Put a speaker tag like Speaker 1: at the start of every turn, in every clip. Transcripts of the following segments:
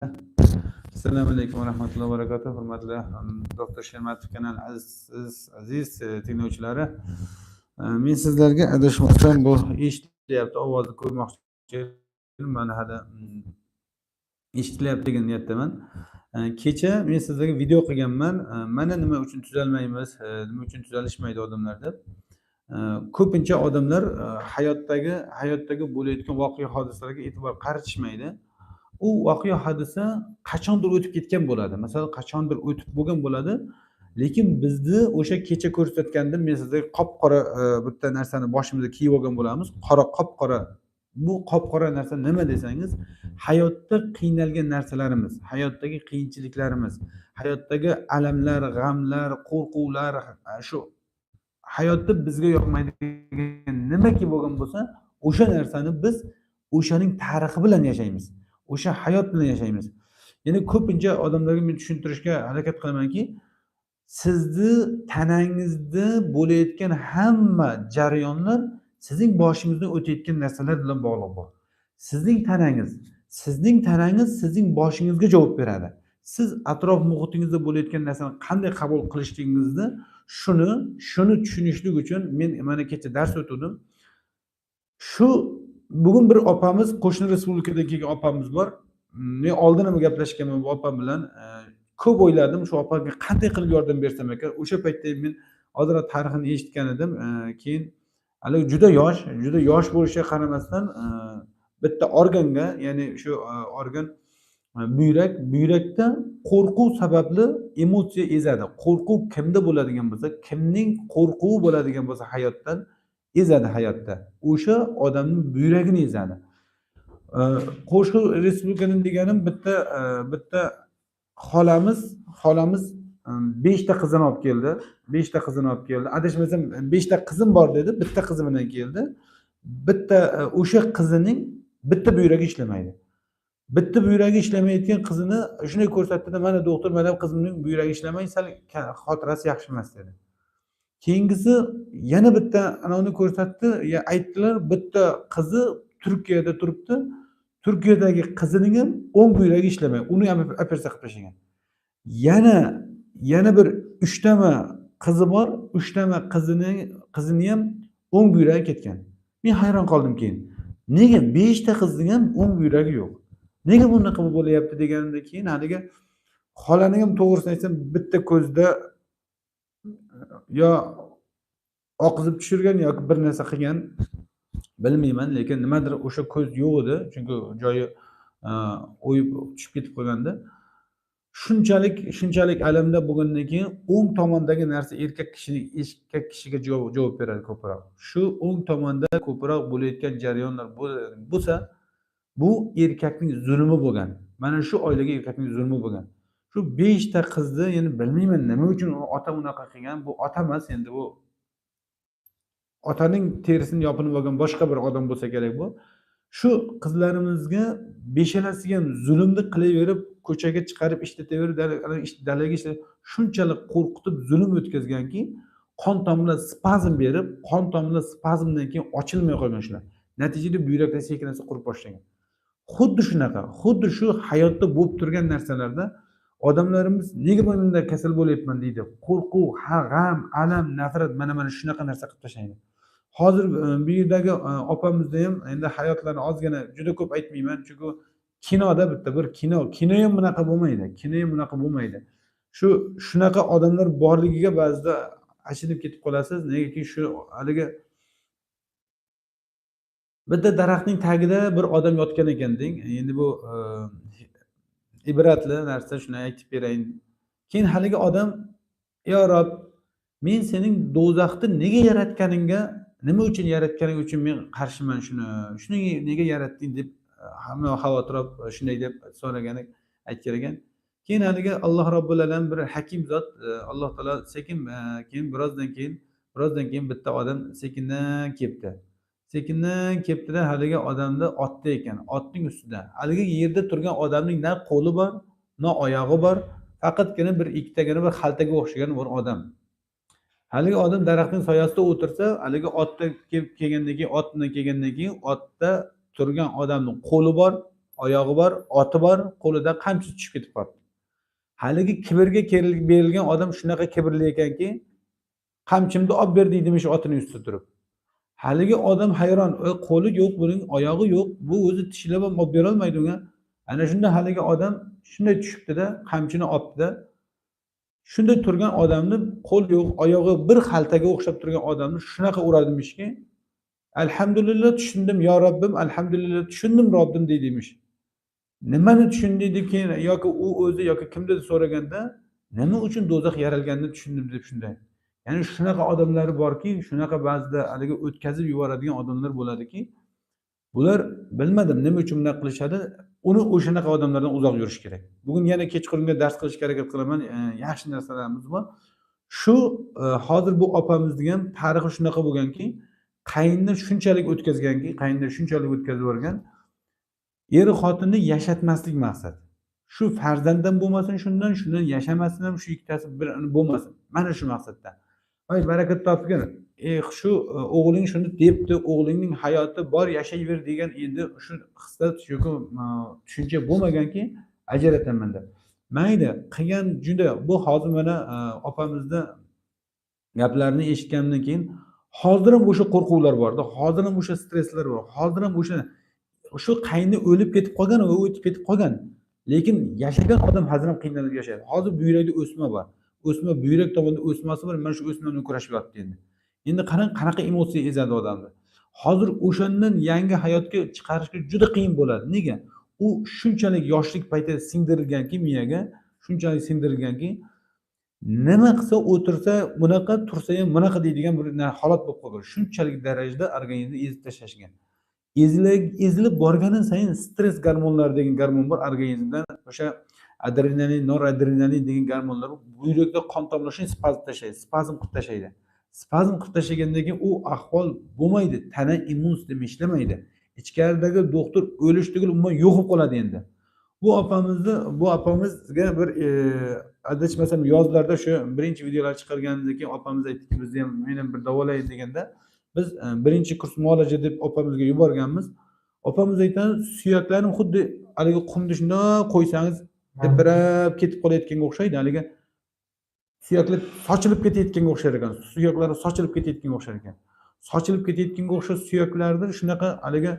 Speaker 1: Assalomu alaykum va rahmatullohi va barakatuh. Hurmatli doktor Shermatov kanal aziz tinglovchilari. Men sizlarga adashmasam bu eshitilyapti, ovozni ko'rmoqchi edim. Mana hali eshitilyapti degan niyatdaman. Kecha men sizlarga video qilganman. Mana nima uchun tuzalmaymiz, nima uchun tuzalishmaydi odamlar deb. Ko'pincha odamlar hayotdagi bo'layotgan voqea hodisalarga e'tibor qaratishmaydi. U voqea hodisa qachondir o'tib ketgan bo'ladi. Masalan, qachondir o'tib bo'lgan bo'ladi. Lekin bizni o'sha kecha ko'rsatgandim men sizlarga qop-qora bitta narsani boshimizga kiyib olgan bo'lamiz. Qop-qora. Bu qop-qora narsa nima desangiz, hayotda qiynalgan narsalarimiz, hayotdagi qiyinchiliklarimiz, hayotdagi alamlar, g'amlar, qo'rquvlar, shu hayotda bizga yoqmaydigan nimaki bo'lgan bo'lsa, o'sha narsani biz o'shaning tarixi bilan yashaymiz. O'sha hayot bilan yashaymiz. Ya'ni ko'pincha odamlarga men tushuntirishga harakat qilamanki, sizni tanangizda bo'layotgan hamma jarayonlar sizning boshingizdan o'tayotgan narsalar bilan bog'liq bu. Sizning tanangiz sizning boshingizga javob beradi. Siz atrof muhitingizda bo'layotgan narsani qanday qabul qilishligingizni shuni tushunishlik uchun men mana kecha dars o'tdim. Bugun bir opamiz, qo'shni respublikadan kelgan opamiz bor. Men oldin ham gaplashganman bu opam bilan. Ko'p o'yladim, shu opaga qanday qilib yordam bersam ekan. O'sha paytda men ozroq tarixini eshitgan edim. Keyin hali juda yosh bo'lishiga qaramasdan bitta organga, ya'ni shu organ buyrakda qo'rquv sababli emotsiya ezadi. Qo'rquv kimda bo'ladigan bo'lsa, kimning qo'rquvi bo'ladigan bo'lsa hayotdan ezadi hayotda. O'sha odamning buyragini ezadi. Qo'shni respublikadan deganim bitta xolamiz 5 ta qizini olib keldi. 5 ta qizini olib keldi. Adashmasam 5 ta qizim bor dedi, bitta qizi bilan keldi. O'sha qizining bitta buyragi ishlamaydi. Bitta buyragi ishlamayotgan qizini shunday ko'rsatdi-da, mana doktor, mana qizimning buyragi ishlamay, sal xotirasi yaxshi emas dedi. Keyingisi yana bitta anavini ko'rsatdi, aytdilar, bitta qizi Turkiyada turibdi. Turkiyadagi qizining ham o'ng buyragi ishlamay, uni ham operatsiya qilib tashlagan. Yana bir 3 tama qizi bor, 3 tama qizini ham o'ng buyragi ketgan. Men hayron qoldim keyin. Nega 5 ta qizning ham o'ng buyragi yo'q? Nega bunaqa bo'layapti deganimdan keyin haliga xolaning ham to'g'risini aytsam bitta ko'zda yo oqizib tushirgan yoki bir narsa qilgan bilmayman, lekin nimadir o'sha ko'z yo'q edi, chunki joyi o'yib tushib ketib qolgandi. Shunchalik alamda bo'lgandan keyin o'ng tomondagi narsa erkak kishiga javob beradi ko'proq. Shu o'ng tomonda ko'proq bo'layotgan jarayonlar bo'lsa, bu erkakning zulmi bo'lgan. Mana shu oilaga erkakning zulmi bo'lgan. Shu 5 ta qizni, ya'ni bilmayman nima uchun ota unaqa qilgan. Bu ota emas, endi bu otaning terisini yopinib olgan boshqa bir odam bo'lsa kerak bu. Shu qizlarimizga beshalasiga ham zulmni qilaverib, ko'chaga chiqarib ishlataverib, dalaga shunchalik qo'rqitib zulm o'tkazganki, qon tomirlar spazm berib, qon tomirlar spazmdan keyin ochilmay qolgan shular. Natijada buyrakda sekin-asta qurib boshlagan. Xuddi shunaqa, xuddi shu hayotda bo'lib turgan narsalarda odamlarimiz nega bunday kasal bo'lyapman deydi. Qo'rquv, g'am, alam, nafrat mana shunaqa narsa qilib tashlaydi. Hozir bu yerdagi opamizda ham endi hayotlarini ozgina juda ko'p aytmayman, chunki kinoda bitta bir kino ham bunaqa bo'lmaydi. Shunaqa odamlar borligiga ba'zida achinib ketib qolasiz. Negaki shu haligi bitta daraxtning tagida bir odam yotgan ekan deng. Endi bu ibratli narsa, shuni aytib berayin. Keyin haligi odam, "Yo Rob, men sening do'zaxni nega yaratganingga, nima uchun yaratganing uchun men qarshiman shuni nega yaratding?" deb hamma xavotirib shunday deb so'ragani aytgan ekan. Keyin haligi Alloh Robbil alam bir hakim zot, Alloh taolo sekin keyin birozdan keyin bitta odam sekindan kelibdi-da, haligi odamda otda ekan, otning ustida. Haligi yerda turgan odamning na qo'li bor, na oyog'i bor, faqatgina bir ikkitagina bir xaltaga o'xshagan bir odam. Haligi odam daraxtning soyasida o'tirsa, haligi otda kelgandan keyin otda turgan odamning qo'li bor, oyog'i bor, oti bor, qo'lida qamchi tushib ketib qolibdi. Haligi kibrga berilgan odam shunaqa kibrli ekanki, qamchimni olib ber deydimi shu otining ustida turib. Haligi odam hayron, qo'li yo'q buning, oyog'i yo'q, bu o'zi tishlab ham olib berolmaydi unga. Ana shunda haligi odam shunday tushibdi-da, qamchini olibdi-da. Shunda turgan odamni qo'l yo'q, oyog'i bir xaltaga o'xshab turgan odamni shunaqa uradimishki, alhamdulillah tushundim yo Robbim, alhamdulillah tushundim Robbim deydimish. Nimani tushundi keyin yoki u o'zi yoki kimdir so'raganda, nima uchun do'zax yaralganini tushundim deb shunday. Ya'ni shunaqa odamlar borki, shunaqa ba'zida haligi o'tkazib yuboradigan odamlar bo'ladiki, bular bilmadim nima uchun bunaqa qilishadi. Uni o'shanaqa odamlardan uzoq yurish kerak. Bugun yana kechqurunga dars qilishga harakat qilaman. Yaxshi narsalarimiz bor. Shu hozir bu opamizning ham tarixi shunaqa bo'lganki, qayinni shunchalik o'tkazganki, qayinni shunchalik o'tkazib yuborgan, eri xotinni yashatmaslik maqsad. Shu farzanddan bo'lmasin shundan yashamasin ham shu ikkitasi bir bo'lmasin. Mana shu maqsadda. Voy barakat topgin. Shu o'g'ling shuni debdi, o'g'lingning hayoti bor yashayver degan endi shu hislat yoki tushuncha bo'lmaganki ajrataman deb. Mayli, qilgan juda bu hozir mana opamizni gaplarini eshitgandan keyin hozir ham o'sha qo'rquvlar borda, hozir ham o'sha stresslar bor, hozir ham o'sha shu qayni o'lib ketib qolgan va o'tib ketib qolgan. Lekin yashagan odam hozir ham qiynalib yashaydi. Hozir buyrakda o'sma bor. O'sma buyrak tomonda o'smasi bor. Mana shu o'sma bilan kurashib yotibdi endi. Endi qarang qanaqa emotsiya ezadi odamni. Hozir o'shandan yangi hayotga chiqarishga juda qiyin bo'ladi. Nega? U shunchalik yoshlik paytida singdirilganki miyaga, shunchalik singdirilganki, nima qilsa o'tirsa bunaqa, tursa ham bunaqa deydigan bir holat bo'lib qolgan. Shunchalik darajada organizmni ezib tashlashgan. Ezilib borgani sayin stress gormonlari degan gormon bor organizmdan, o'sha adrenalin, noradrenalin degan gormonlar buyrakda qon tomirlashini spazm tashlaydi, spazm qilib tashlaydi. Spazm qilib tashlagandan keyin u ahvol bo'lmaydi, tana immun sistemi ishlamaydi. Ichkaridagi doktor o'lish tugul umuman yo'q bo'lib qoladi endi. Bu opamizga bir adashmasam yozlarda shu birinchi videolar chiqarganimizdan keyin opamiz aytdiki, bizni ham meni bir davolaydi deganda biz birinchi kurs muolaja deb opamizga yuborganmiz. Opamiz aytadi, suyaklarim xuddi haligi qumni shundoq qo'ysangiz tebrab ketib qolayotganga o'xshaydi. Haligi suyaklar sochilib ketayotganga o'xshar ekan. Suyaklari sochilib ketayotganga o'xshar ekan. Sochilib ketayotganga o'xshash suyaklarda shunaqa haligi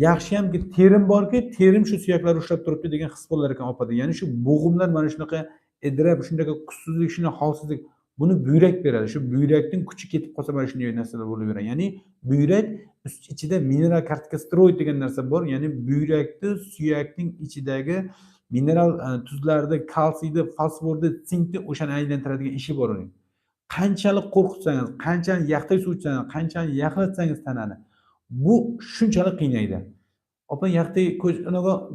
Speaker 1: yaxshiyamki terim borki, terim shu suyaklarni ushlab turibdi degan his bo'lar ekan opada. Ya'ni shu bo'g'imlar mana shunaqa idrab, shunaqa kuchsizlik, shuna holsizlik buni buyrak beradi. Shu buyrakning kuchi ketib qolsa mana shunday narsalar bo'laveradi. Ya'ni buyrak ichida mineral kortikosteroid degan narsa bor. Ya'ni buyrakni suyakning ichidagi mineral tuzlarni, kalsiyni, fosforni, sinkni o'shani aylantiradigan ishi bor uning. Qanchalik qo'rqitsangiz, qanchalik yaqday suv ichsangiz, qanchalik yaqlatsangiz tanani, bu shunchalik qiynaydi. Opa yaqday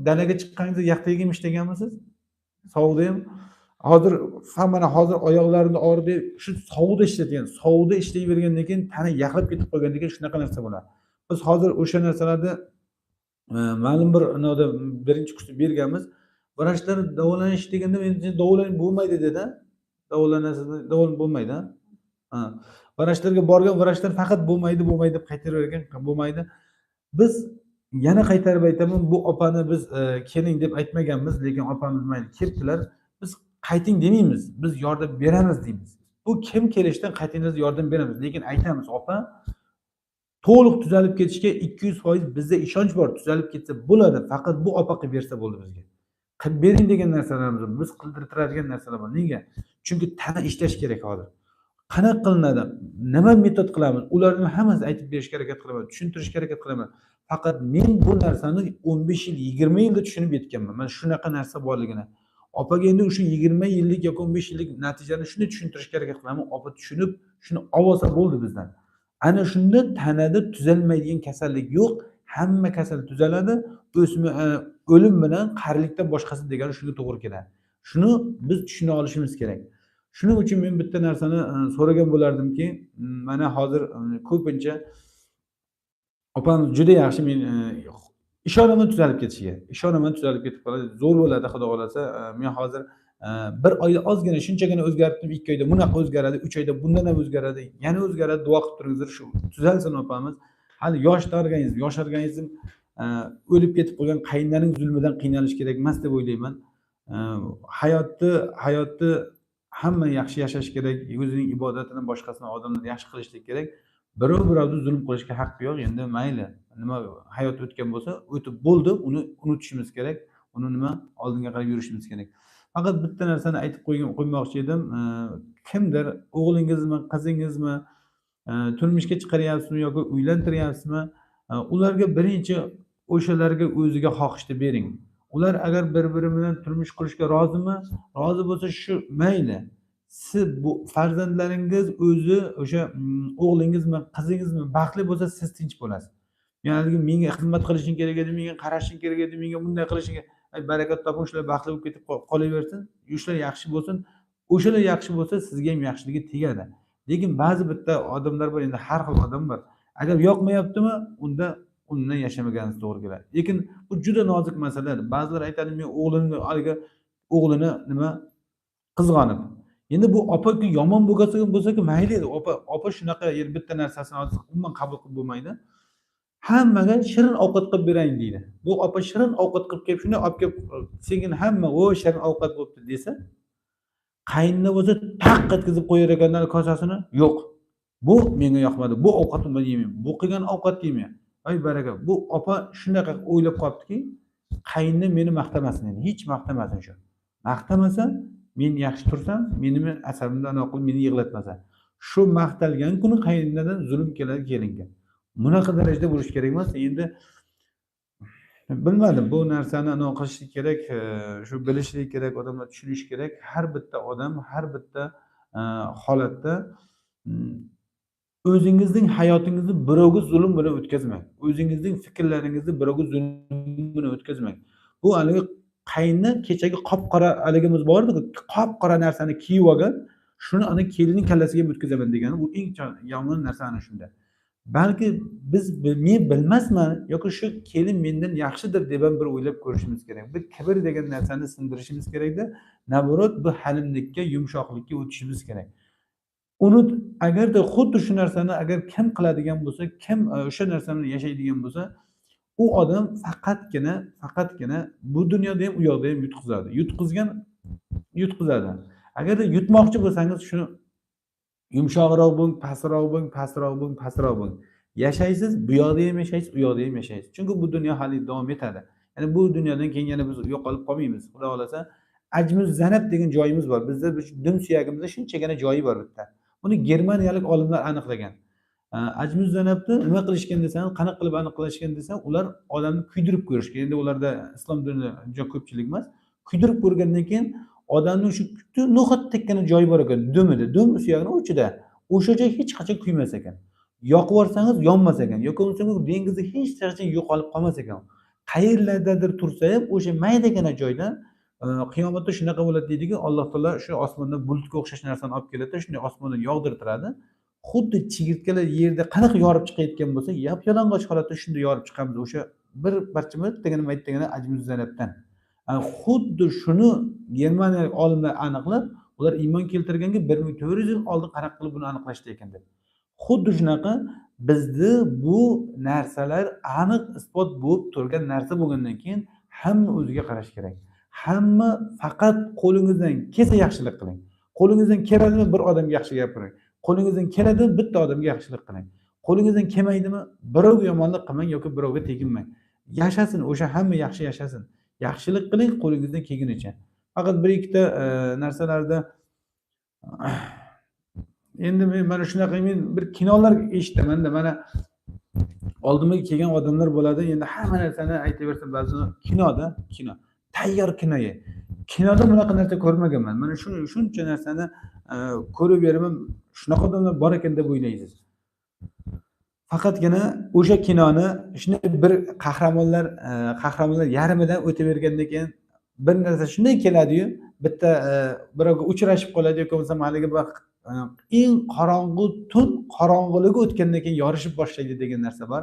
Speaker 1: dalaga chiqqaningizda yaqday yemishlaganmisiz? Sovuqda ham hozir mana hozir oyoqlarimni og'ridi, shu sovuqda ishlatgan, sovuqda ishlayvergandan keyin tana yaqlab ketib qolgandan keyin shunaqa narsa bo'ladi. Biz hozir o'sha narsalarni ma'lum bir birinchi kursda berganmiz. Vrachlar davolanish deganda endi davolanib bo'lmaydi dedi. Davolanasiz, davolanib bo'lmaydi. Vrachlarga borgan vrachlar faqat bo'lmaydi deb qaytaraver ekan, bo'lmaydi. Biz yana qaytarib aytaman, bu opani biz keling deb aytmaganmiz, lekin opamiz mayli kelibdilar. Biz qayting demaymiz, biz yordam beramiz deymiz. Bu kim kelishdan qaytingizga yordam beramiz, lekin aytamiz, opa to'liq tuzalib ketishga 200% bizda ishonch bor, tuzalib ketsa bo'ladi, faqat bu opa qilib bersa bo'ldi bizga. Qilib bering degan narsalarimiz bor, biz qildirtiradigan narsalar bor. Nega? Chunki tana ishlash kerak hozir. Qanaqa qilinadi? Nima metod qilamiz? Ularni hammasini aytib berishga harakat qilaman, tushuntirishga harakat qilaman. Faqat men bu narsani 15 yil, 20 yilda tushunib yetganman. Mana shunaqa narsa borligini. Opaga endi o'sha 20 yillik yoki 15 yillik natijani shuni tushuntirishga harakat qilaman. Opa tushunib, shuni olsa bo'ldi bizdan. Ana shunda tanada tuzalmaydigan kasallik yo'q. Hamma kasal tuzaladi. O'lim bilan qarilikdan boshqasi degani shunga to'g'ri keladi. Shuni biz tushuna olishimiz kerak. Shuning uchun men bitta narsani so'ragan bo'lardimki, mana hozir ko'pincha opam juda yaxshi, men ishonaman tuzalib ketishiga. Ishonaman tuzalib ketib qoladi. Zo'r bo'ladi xudo xolasa. Men hozir bir oyda ozgina shunchagina o'zgartirdim, 2 oyda bunaqa o'zgaradi, 3 oyda bundan ham o'zgaradi, yana o'zgaradi. Duo qilib turingizlar, shu tuzalsin opamiz. Hali yosh organizm o'lib ketib qolgan qayinlarning zulmidan qiynalish kerak emas deb o'ylayman. E, hayotni hamma yaxshi yashash kerak, o'zining ibodatini boshqasini odamlar yaxshi qilishlik kerak. Birovni zulm qilishga haqqi yo'q. Endi mayli, nima hayot o'tgan bo'lsa, o'tib bo'ldi, uni unutishimiz kerak. Uni oldinga qarab yurishimiz kerak. Faqat bitta narsani aytib qo'ymoqchi edim. Kimdir o'g'lingizmi, qizingizmi turmushga chiqaryapsizmi yoki uylantiryapsizmi, ularga birinchi o'shalarga o'ziga xohishni bering. Ular agar bir-biri bilan turmush qurishga rozimi? Rozi bo'lsa shu mayli. Siz bu farzandlaringiz o'zi o'sha o'g'lingizmi, qizingizmi baxtli bo'lsa siz tinch bo'lasiz. Ya'ni menga xizmat qilishing kerak edi, menga qarashing kerak edi, menga bunday qilishing kerak. Barakat toping, shular baxtli bo'lib ketib qolaversin. Shular yaxshi bo'lsin. O'shalar yaxshi bo'lsa sizga ham yaxshiligi tegadi. Lekin ba'zi bitta odamlar bor, endi har xil odam bor. Agar yoqmayaptimi, unda undan yashamagingiz to'g'ri keladi. Lekin bu juda nozik masala. Ba'zilar aytadi, men o'g'lini nima qizg'onib. Endi bu opa-ku yomon bo'lsa-ku mayli edi. Opa shunaqa bitta narsasini umuman qabul qilib bo'lmaydi. Hammaga shirin ovqat qilib berayin deydi. Bu opa shirin ovqat qilib kelib, shuni olib kelib sekin hamma "O, shirin ovqat bo'libdi" desa, qayinni bo'lsa taq etkizib qo'yar ekanlar kosasini. Yo'q. Bu menga yoqmadi. Bu ovqatni men yeymayman. Bu qilgan ovqat yeyman. Ay baraka. Bu opa shunaqa o'ylab qolibdiki, qayinni meni maqtamasin endi. Hech maqtamasin shu. Maqtamasa, men yaxshi tursam, meni asabimdan oqilib meni yig'latmasa. Shu maqtalgan kuni qayindan zulm keladi kelinga. Bunaqa darajada bo'lish kerak emas. Endi bilmadim, bu narsani qilish kerak, shu bilishlik kerak, odamlar tushunish kerak. Har bitta odam, har bitta holatda o'zingizning hayotingizni birovga zulm bilan o'tkazmang. O'zingizning fikrlaringizni birovga zulm bilan o'tkazmang. Bu haligi qayinni kechagi qop-qora haligimiz bor-ku, qop-qora narsani kiyib olgan, shuni ana kelinning kallasiga o'tkazaman degani, bu eng yomon narsa ana shunda. Balki men bilmasman yoki shu kelin mendan yaxshidir deb ham bir o'ylab ko'rishimiz kerak. Bir kibr degan narsani sindirishimiz kerakda, naborot bu halimlikka, yumshoqlikka o'tishimiz kerak. Agarda xuddi shu narsani agar kim qiladigan bo'lsa, kim o'sha narsani yashaydigan bo'lsa, u odam faqatgina bu dunyoda ham, u yoqda ham yutqizadi. Agarda yutmoqchi bo'lsangiz shuni yumshoqroq bo'ling, pastroq bo'ling. Yashaysiz, bu yoqda ham yashaysiz, u yoqda ham yashaysiz. Chunki bu dunyo hali davom etadi. Ya'ni bu dunyodan keyin yana biz yo'qolib qolmaymiz. Xudo xolasa, Ajmuz Zanab degan joyimiz bor. Bizda dim suyagimizda shunchagina joyi bor bitta. Buni germaniyalik olimlar aniqlagan. Ajmuz Zanabni nima qilishgan desangiz, qanaqa qilib aniqlashgan desam, ular odamni kuydirib ko'rishgan. Endi ularda islom dinida juda ko'pchilik emas. Kuydirib ko'rgandan keyin odamning shu no'xat tekkani joyi bor ekan, dum suyagining uchida. O'sha joy hech qachon kuymas ekan. Yoqib yorsangiz yonmas ekan. Yoqib olsangiz dengizda hech qachon yo'qolib qolmas ekan. Qayerlardadir tursa ham o'sha maydagina joydan qiyomatda shunaqa bo'ladi deydiki, Alloh taolo shu osmondan bulutga o'xshash narsani olib keladi, shunday osmondan yog'dirtiradi. Xuddi chigirtkalar yerda qanaqa yorib chiqayotgan bo'lsa, yalang'och holatda shunday yorib chiqamiz. O'sha bir parcha maytagina Ajmuz Zanabdan. Xuddi shuni germaniyalik olimlar aniqlab, ular iymon keltirganga 1400 yil oldin qanaqa qilib buni aniqlashdi ekan deb. Xuddi shunaqa bizda bu narsalar aniq isbot bo'lib turgan narsa bo'lgandan keyin hamma o'ziga qarash kerak. Hamma faqat qo'lingizdan kelsa yaxshilik qiling. Qo'lingizdan keladimi bir odamga yaxshi gapiring. Qo'lingizdan keladimi bitta odamga yaxshilik qiling. Qo'lingizdan kelmaydimi birovga yomonlik qilmang yoki birovga teginmang. Yashasin, o'sha hamma yaxshi yashasin. Yaxshilik qiling qo'lingizdan kelgunicha. Faqat bir ikkita narsalarda endi men mana shunaqa bir kinolar eshitaman-da, mana oldimga kelgan odamlar bo'ladi. Endi hamma narsani aytaversam ba'zida kino. Tayyor kinoga. Kinoda bunaqa narsa ko'rmaganman. Mana shuncha narsani ko'rib beraman, shunaqa odamlar bor ekan deb o'ylaysiz. Faqatgina o'sha kinoni shunday bir qahramonlar yarimidan o'tavergandan keyin bir narsa shunday keladi-yu, bitta birovga uchrashib qoladi yoki bo'lmasa haligi bir eng qorong'u tun qorong'iligi o'tgandan keyin yorishib boshlaydi degan narsa bor.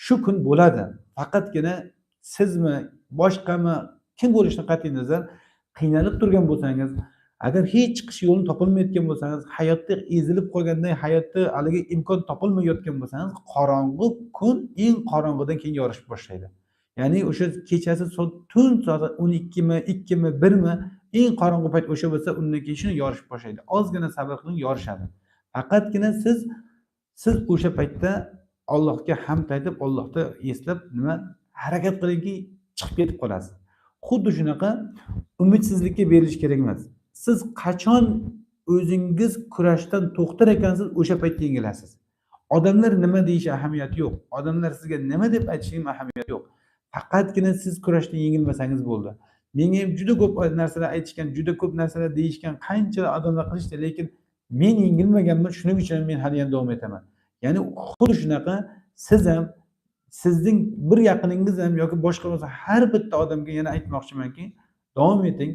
Speaker 1: Shu kun bo'ladi. Faqatgina sizmi, boshqami, kim bo'lishidan qat'iy nazar qiynalib turgan bo'lsangiz, agar hech chiqish yo'lini topolmayotgan bo'lsangiz, hayotda ezilib qolganda, hayotda haligi imkon topolmayotgan bo'lsangiz, qorong'u kun eng qorong'idan keyin yorishib boshlaydi. Ya'ni o'sha kechasi tun soat 12mi, 2mi, 1mi eng qorong'u payt o'sha bo'lsa, undan keyin shuni yorishib boshlaydi. Ozgina sabr qiling, yorishadi. Faqatgina siz o'sha paytda Allohga hamd aytib, Allohni eslab nima harakat qilingki, chiqib ketib qolasiz. Xuddi shunaqa umidsizlikka berilish kerak emas. Siz qachon o'zingiz kurashdan to'xtar ekansiz, o'sha paytda yengilasiz. Odamlar nima deyishi ahamiyati yo'q. Odamlar sizga nima deb aytishi ham ahamiyati yo'q. Faqatgina siz kurashda yengilmasangiz bo'ldi. Menga ham juda ko'p narsalar aytishgan, juda ko'p narsalar deyishgan, qancha odamlar qilishdi, lekin men yengilmaganman, shuning uchun men hali ham davom etaman. Ya'ni xuddi shunaqa siz ham, sizning bir yaqiningiz ham yoki boshqa bo'lsa har bitta odamga yana aytmoqchimanki, davom eting,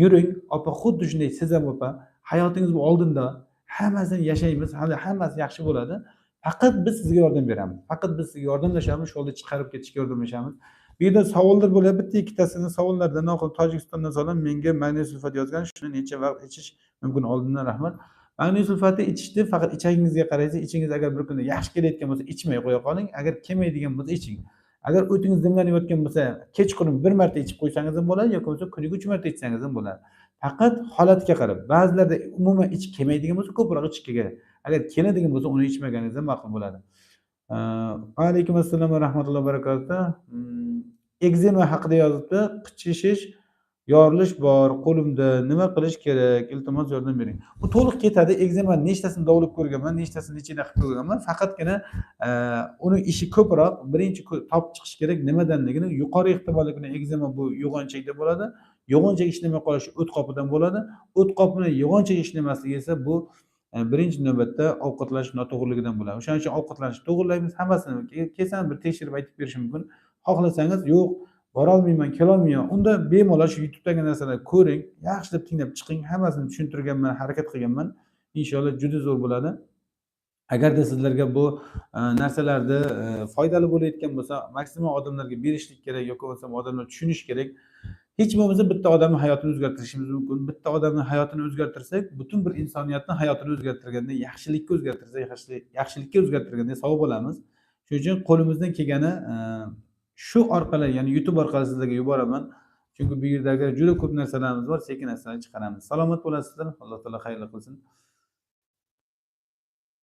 Speaker 1: yuring. Opa, xuddi shunday siz ham opa, hayotingiz bu oldinda, hammasini yashaymiz, hali hammasi yaxshi bo'ladi. Faqat biz sizga yordam beramiz. Faqat biz sizga yordamlashamiz, shu yo'lda chiqarib ketishga yordamlashamiz. Bu yerda savollar bo'lyapti. Bitta ikkitasini savollardan oxir Tojikistondan savol, menga magniy sulfat yozgan, shuni necha vaqt ichish mumkin? Oldindan rahmat. Magniy sulfatni ichishni faqat ichagingizga qaraysiz. Ichingiz agar bir kunda yaxshi kelayotgan bo'lsa, ichmay qo'ya qoling. Agar kelmaydigan bo'lsa, iching. Agar o'tingiz dimlanayotgan bo'lsa, kechqurun bir marta ichib qo'ysangiz ham bo'ladi, yoki bo'lmasa kuniga 3 marta ichsangiz ham bo'ladi. Faqat holatga qarab. Ba'zilarda umuman ichib kelmaydigan bo'lsa, ko'proq ichish kerak. Agar keladigan bo'lsa, uni ichmaganingiz ham ma'qul bo'ladi. Va alaykum assalom va rahmatullohi va barakatuh. Ekzema haqida yozibdi. Qichishish, yorilish bor qo'limda. Nima qilish kerak? Iltimos yordam bering. Bu to'liq ketadi. Ekzema nechtasini davolab ko'rganman, nechtasini nechida qilib ko'rganman. Faqatgina uni ishi ko'proq birinchi topib chiqish kerak nimadanligini. Yuqori ehtimolli ekzema bu yo'g'onchakda bo'ladi. Yo'g'onchak ishlamay qolishi o't qopidan bo'ladi. O't qopi bilan yo'g'onchak ishlamasligi esa bu birinchi navbatda ovqatlanish noto'g'riligidan bo'ladi. O'shaning uchun ovqatlanishni to'g'rilaymiz. Hammasini kelsam bir tekshirib aytib berishim mumkin. Xohlasangiz yo'q, borolmayman, kelolmayman. Unda bemalol shu YouTube'dagi narsalarni ko'ring, yaxshilab tinglab chiqing. Hammasini tushuntirganman, harakat qilganman. Inshaalloh juda zo'r bo'ladi. Agarda sizlarga bu narsalarda foydali bo'layotgan bo'lsa, maksimal odamlarga berishlik kerak yoki bo'lmasa odamlar tushunishi kerak. Hech bo'lmasa bitta odamning hayotini o'zgartirishimiz mumkin. Bitta odamning hayotini o'zgartirsak, butun bir insoniyatning hayotini o'zgartirganda, yaxshilikka o'zgartirsak, yaxshilikka o'zgartirganda savob olamiz. Shuning uchun qo'limizdan kelgani shu orqali, ya'ni YouTube orqali sizlarga yuboraman. Chunki bu yerdagi juda ko'p narsalarimiz bor, sekin-asta chiqaramiz. Salomat bo'lasizlar. Alloh taolo xayrli qilsin.